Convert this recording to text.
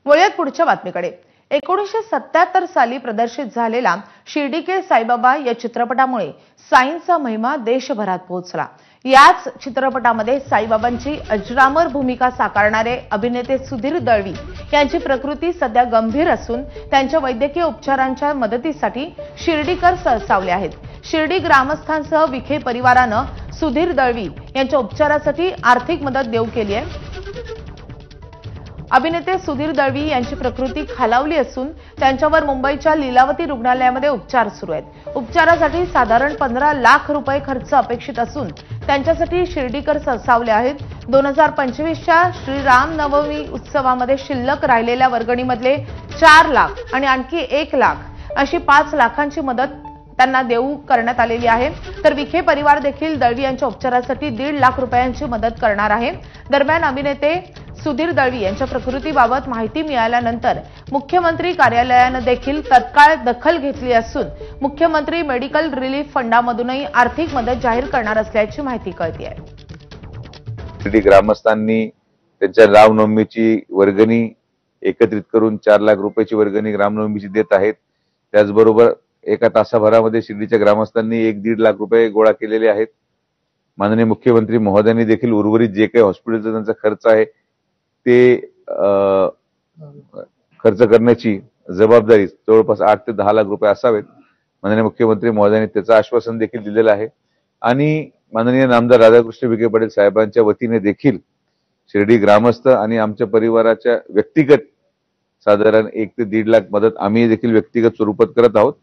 वळूयात पुढच्या बातमीकडे। 1977 साली प्रदर्शित झालेला शिर्डी के साईबाबा या चित्रपटामुळे साईंचा महिमा देशभरात पोहोचला। याच चित्रपटामध्ये साईबाबांची अजरामर भूमिका साकारणारे अभिनेते सुधीर दळवी यांची प्रकृती सध्या गंभीर असून त्यांच्या वैद्यकीय उपचारांच्या मदतीसाठी शिर्डीकर सरसावले आहेत। शिर्डी ग्रामस्थांसह विखे परिवाराने सुधीर दळवी यांच्या उपचारासाठी आर्थिक मदत देऊ केली आहे। अभिनेते सुधीर दळवी यांची प्रकृती खालावली असून त्यांच्यावर मुंबईच्या लीलावती रुग्णालयामध्ये उपचार सुरू आहेत। उपचारासाठी साधारण 15 लाख रुपये खर्च अपेक्षित असून त्यांच्यासाठी शिर्डीकर सरसावले आहेत। 2025च्या श्रीराम नवमी उत्सवामध्ये शिल्लक राहिलेल्या वर्गणीमधले 4 लाख आणि आणखी 1 लाख अशी 5 लाखांची मदत त्यांना देऊ करण्यात आलेली आहे। तर विखे परिवार देखील दळवी यांच्या उपचारासाठी 1.5 लाख रुपयांची मदत करणार आहे। दरम्यान अभिनेते सुधीर दळवी यांच्या प्रकृतीबाबत माहिती मिळाल्यानंतर मुख्यमंत्री कार्यालयाने देखील तत्काळ दखल घेतली असून मुख्यमंत्री मेडिकल रिलीफ फंडामधूनही आर्थिक मदत जाहीर करणार असल्याची माहिती कळते आहे। शिर्डी ग्रामस्थांनी त्यांच्या रामनवमीची वर्गणी एकत्रित करून 4 लाख रुपयाची वर्गणी रामनवमीची देत आहेत। त्याचबरोबर एका तासाभरामध्ये शिर्डीच्या ग्रामस्थांनी 1-1.5 लाख रुपये गोळा केलेले आहेत। माननीय मुख्यमंत्री महोदयांनी देखील उर्वरित जे काही हॉस्पिटलचा त्यांचा खर्च आहे ते खर्च करण्याची जबाबदारी जवळपास 8 ते 10 लाख रुपये असावेत। माननीय मुख्यमंत्री महोदयांनी त्याचं आश्वासन देखील दिलेलं आहे आणि माननीय नामदार राधाकृष्ण विखे पाटील साहेबांच्या वतीने देखील शिर्डी ग्रामस्थ आणि आमच्या परिवाराच्या व्यक्तिगत साधारण 1 ते 1.5 लाख मदत आम्ही देखील व्यक्तिगत स्वरूपात करत आहोत।